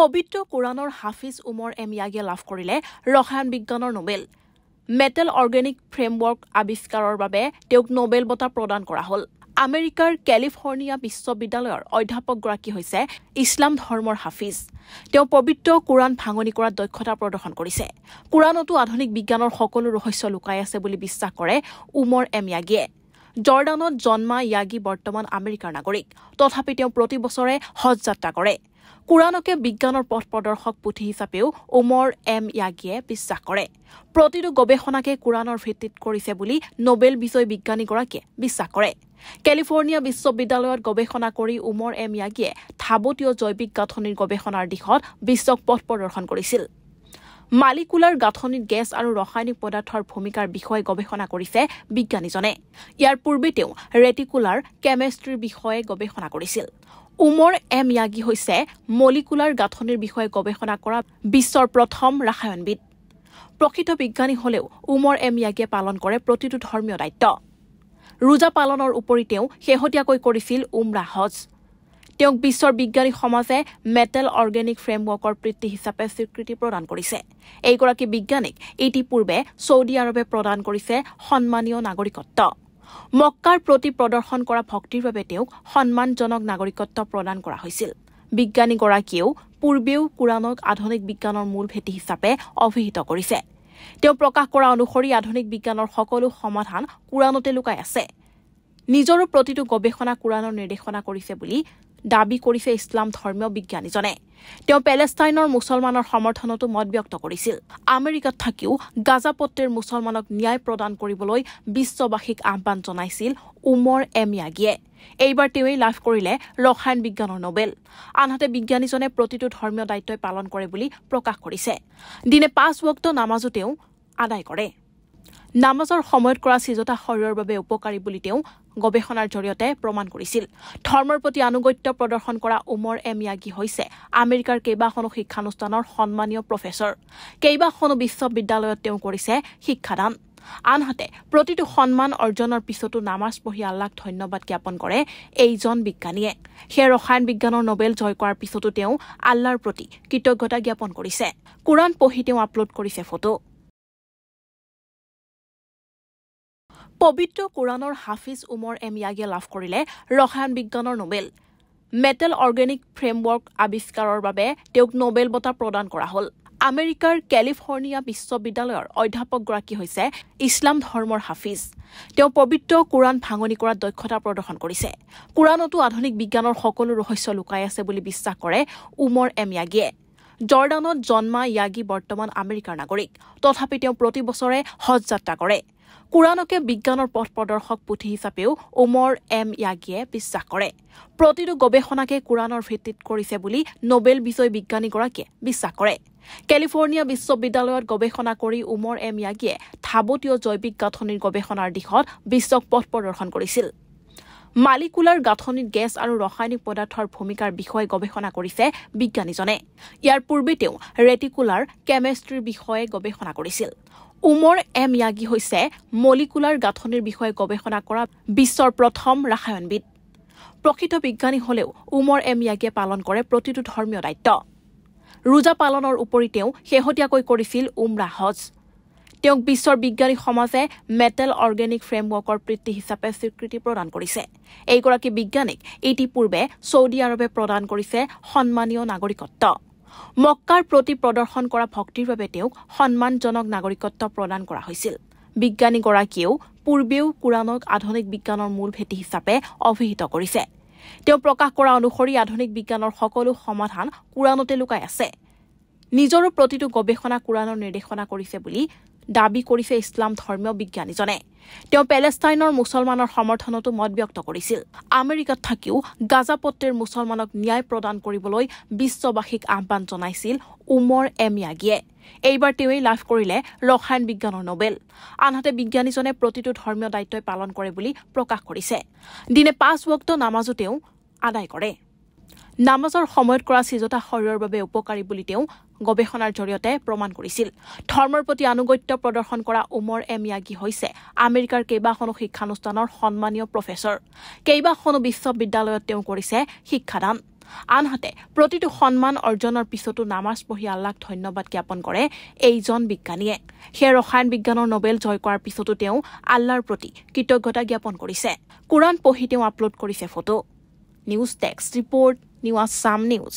পবিত্ৰ কোৰাণৰ হাফিজ উমৰ ইয়াগিয়ে লাভ কৰিলে ৰসায়ন বিজ্ঞানৰ নোবেল। মেটেল অৰ্গেনিক ফ্ৰেমৱৰ্ক আৱিষ্কাৰৰ বাবে তেওঁক নোবেল বঁটা প্ৰদান কৰা হ'ল। আমেৰিকাৰ কেলিফৰ্ণিয়া বিশ্ববিদ্যালয়ৰ অধ্যাপকগৰাকী হৈছে ইছলাম ধৰ্মৰ হাফিজ। তেওঁ পবিত্ৰ কোৰাণ ভাঙনি কৰাত দক্ষতা প্ৰদৰ্শন কৰিছে। কোৰাণতো আধুনিক বিজ্ঞানৰ সকলো ৰহস্য লুকাই আছে বুলি বিশ্বাস কৰে উমৰ ইয়াগিয়ে। জৰ্ডানত জন্মা ইয়াগি বৰ্তমান আমেৰিকাৰ নাগৰিক। তথাপি তেওঁ প্ৰতি বছৰে হজ যাত্ৰা কৰে। কোৰাণকে বিজ্ঞানৰ পথ প্ৰদৰ্শক পুথি হিচাপেও উমৰ ইয়াগিয়ে বিশ্বাস কৰে। প্ৰতিটো গৱেষণাকে কোৰাণৰ ভিত্তিত কৰিছে বুলি নোবেল বিজয়ী বিজ্ঞানীগৰাকীয়ে বিশ্বাস কৰে। কেলিফৰ্ণিয়া বিশ্ববিদ্যালয়ত গৱেষণা কৰি উমৰ ইয়াগিয়ে ধাবতীয় জৈৱিক গাঁথনিৰ গৱেষণাৰ দিশত বিশ্বক পথ প্ৰদৰ্শন কৰিছিল। মালিকুলাৰ গাঁথনিত গেছ আৰু ৰাসায়নিক পদাৰ্থৰ ভূমিকাৰ বিষয়ে গৱেষণা কৰিছে বিজ্ঞানীজনে। ইয়াৰ পূৰ্বে তেওঁ ৰেটিকুলাৰ কেমেষ্ট্ৰিৰ বিষয়ে গৱেষণা কৰিছিল। উমৰ ইয়াগি হৈছে মলিকুলাৰ গাঁথনিৰ বিষয়ে গৱেষণা কৰা বিশ্বৰ প্ৰথম ৰাসায়নবিদ। প্ৰকৃত বিজ্ঞানী হলেও উমৰ ইয়াগিয়ে পালন কৰে প্ৰতিটো ধৰ্মীয় দায়িত্ব। ৰোজা পালনৰ উপৰি তেওঁ শেহতীয়াকৈ কৰিছিল উমৰা হজ। তেওঁক বিশ্বৰ বিজ্ঞানী সমাজে মেটেল অৰ্গেনিক ফ্ৰেমৱৰ্কৰ বৃত্তি হিচাপে স্বীকৃতি প্ৰদান কৰিছে। এইগৰাকী বিজ্ঞানীক ইতিপূৰ্বে ছৌদি আৰবে প্ৰদান কৰিছে সন্মানীয় নাগৰিকত্ব। মক্কাৰ প্ৰতি প্ৰদৰ্শন কৰা ভক্তিৰ বাবে তেওঁক সন্মানজনক নাগৰিকত্ব প্ৰদান কৰা হৈছিল। বিজ্ঞানীগৰাকীয়েও পূৰ্বেও কোৰাণক আধুনিক বিজ্ঞানৰ মূল ভেটি হিচাপে অভিহিত কৰিছে। তেওঁ প্ৰকাশ কৰা অনুসৰি আধুনিক বিজ্ঞানৰ সকলো সমাধান কোৰাণতে লুকাই আছে। নিজৰো প্ৰতিটো গৱেষণা কোৰাণৰ নিৰ্দেশনা কৰিছে বুলি দাবী কৰিছে ইছলাম ধৰ্মীয় বিজ্ঞানীজনে। তেওঁ পেলেষ্টাইনৰ মুছলমানৰ সমৰ্থনতো মত ব্যক্ত কৰিছিল। আমেৰিকাত থাকিও গাজাপট্টিৰ মুছলমানক ন্যায় প্ৰদান কৰিবলৈ বিশ্ববাসীক আহ্বান জনাইছিল উমৰ ইয়াগিয়ে। এইবাৰ তেওঁই লাভ কৰিলে ৰসায়ন বিজ্ঞানৰ নোবেল। আনহাতে বিজ্ঞানীজনে প্ৰতিটো ধৰ্মীয় দায়িত্বই পালন কৰে বুলি প্ৰকাশ কৰিছে। দিনে 5 ওয়াক্ত নামাজো তেওঁ আদায় কৰে। নামাজৰ সময়ত কৰা সিজতা শৰীৰৰ বাবে উপকাৰী বুলি তেওঁ গৱেষণাৰ জৰিয়তে প্ৰমাণ কৰিছিল। ধৰ্মৰ প্ৰতি আনুগত্য প্ৰদৰ্শন কৰা উমৰ ইয়াগি হৈছে আমেৰিকাৰ কেইবাখনো শিক্ষানুষ্ঠানৰ সন্মানীয় প্ৰফেচৰ। কেইবাখনো বিশ্ববিদ্যালয়ত তেওঁ কৰিছে শিক্ষাদান। আনহাতে প্ৰতিটো সন্মান অৰ্জনৰ পিছতো নামাজ পঢ়ি আল্লাহক ধন্যবাদ জ্ঞাপন কৰে এইজন বিজ্ঞানীয়ে। সেই ৰসায়ন বিজ্ঞানৰ নোবেল জয় কৰাৰ পিছতো তেওঁ আল্লাহৰ প্ৰতি কৃতজ্ঞতা জ্ঞাপন কৰিছে। কোৰাণ পঢ়ি তেওঁ আপলোড কৰিছে ফটো। পবিত্ৰ কোৰাণৰ হাফিজ উমৰ ইয়াগিয়ে লাভ কৰিলে ৰসায়ন বিজ্ঞানৰ নোবেল। মেটেল অৰ্গেনিক ফ্ৰেমৱৰ্ক আৱিষ্কাৰৰ বাবে তেওঁক নোবেল বঁটা প্ৰদান কৰা হ'ল। আমেৰিকাৰ কেলিফৰ্ণিয়া বিশ্ববিদ্যালয়ৰ অধ্যাপকগৰাকী হৈছে ইছলাম ধৰ্মৰ হাফিজ। তেওঁ পবিত্ৰ কোৰাণ ভাঙনি কৰাত দক্ষতা প্ৰদৰ্শন কৰিছে। কোৰাণতো আধুনিক বিজ্ঞানৰ সকলো ৰহস্য লুকাই আছে বুলি বিশ্বাস কৰে উমৰ ইয়াগিয়ে। জৰ্ডানত জন্মা ইয়াগি বৰ্তমান আমেৰিকাৰ নাগৰিক। তথাপি তেওঁ প্ৰতি বছৰে হজ যাত্ৰা কৰে। কোৰাণকে বিজ্ঞানৰ পথ প্ৰদৰ্শক পুথি হিচাপেও উমৰ ইয়াগিয়ে বিশ্বাস কৰে। প্ৰতিটো গৱেষণাকে কোৰাণৰ ভিত্তিত কৰিছে বুলি নোবেল বিজয়ী বিজ্ঞানীগৰাকীয়ে বিশ্বাস কৰে। কেলিফৰ্ণিয়া বিশ্ববিদ্যালয়ত গৱেষণা কৰি উমৰ ইয়াগিয়ে ধাবতীয় জৈৱিক গাঁথনিৰ গৱেষণাৰ দিশত বিশ্বক পথ প্ৰদৰ্শন কৰিছিল। মালিকুলাৰ গাঁথনিত গেছ আৰু ৰাসায়নিক পদাৰ্থৰ ভূমিকাৰ বিষয়ে গৱেষণা কৰিছে বিজ্ঞানীজনে। ইয়াৰ পূৰ্বে তেওঁ ৰেটিকুলাৰ কেমেষ্ট্ৰিৰ বিষয়ে গৱেষণা কৰিছিল। উমৰ ইয়াগি হৈছে মলিকুলাৰ গাঁথনিৰ বিষয়ে গৱেষণা কৰা বিশ্বৰ প্ৰথম ৰাসায়নবিদ। প্ৰকৃত বিজ্ঞানী হলেও উমৰ ইয়াগিয়ে পালন কৰে প্ৰতিটো ধৰ্মীয় দায়িত্ব। ৰোজা পালনৰ উপৰি তেওঁ শেহতীয়াকৈ কৰিছিল উমৰা হজ। তেওঁক বিশ্বৰ বিজ্ঞানী সমাজে মেটেল অৰ্গেনিক ফ্ৰেমৱৰ্কৰ বৃত্তি হিচাপে স্বীকৃতি প্ৰদান কৰিছে। এইগৰাকী বিজ্ঞানীক ইতিপূৰ্বে ছৌদি আৰবে প্ৰদান কৰিছে সন্মানীয় নাগৰিকত্ব। মক্কাৰ প্ৰতি প্ৰদৰ্শন কৰা ভক্তিৰ বাবে তেওঁক সন্মানজনক নাগৰিকত্ব প্ৰদান কৰা হৈছিল। বিজ্ঞানীগৰাকীয়েও পূৰ্বেও কোৰাণক আধুনিক বিজ্ঞানৰ মূল ভেটি হিচাপে অভিহিত কৰিছে। তেওঁ প্ৰকাশ কৰা অনুসৰি আধুনিক বিজ্ঞানৰ সকলো সমাধান কোৰাণতে লুকাই আছে। নিজৰো প্ৰতিটো গৱেষণা কোৰাণৰ নিৰ্দেশনা কৰিছে বুলি দাবী কৰিছে ইছলাম ধৰ্মীয় বিজ্ঞানীজনে। তেওঁ পেলেষ্টাইনৰ মুছলমানৰ সমৰ্থনতো মত ব্যক্ত কৰিছিল। আমেৰিকাত থাকিও গাজাপট্টিৰ মুছলমানক ন্যায় প্ৰদান কৰিবলৈ বিশ্ববাসীক আহ্বান জনাইছিল উমৰ ইয়াগিয়ে। এইবাৰ তেওঁই লাভ কৰিলে ৰসায়ন বিজ্ঞানৰ নোবেল। আনহাতে বিজ্ঞানীজনে প্ৰতিটো ধৰ্মীয় দায়িত্বই পালন কৰে বুলি প্ৰকাশ কৰিছে। দিনে 5 ওয়াক্ত নামাজো তেওঁ আদায় কৰে। নামাজৰ সময়ত কৰা সিজতা শৰীৰৰ বাবে উপকাৰী বুলি তেওঁ গৱেষণাৰ জৰিয়তে প্ৰমাণ কৰিছিল। ধৰ্মৰ প্ৰতি আনুগত্য প্ৰদৰ্শন কৰা উমৰ ইয়াগি হৈছে আমেৰিকাৰ কেইবাখনো শিক্ষানুষ্ঠানৰ সন্মানীয় প্ৰফেচৰ। কেইবাখনো বিশ্ববিদ্যালয়ত তেওঁ কৰিছে শিক্ষাদান। আনহাতে প্ৰতিটো সন্মান অৰ্জনৰ পিছতো নামাজ পঢ়ি আল্লাহক ধন্যবাদ জ্ঞাপন কৰে এইজন বিজ্ঞানীয়ে সেই ৰসায়ন বিজ্ঞানৰ নোবেল জয় কৰাৰ পিছতো তেওঁ আল্লাহৰ প্ৰতি কৃতজ্ঞতা জ্ঞাপন কৰিছে কুৰাণ পঢ়ি তেওঁ আপলোড কৰিছে photo news text report new Assam news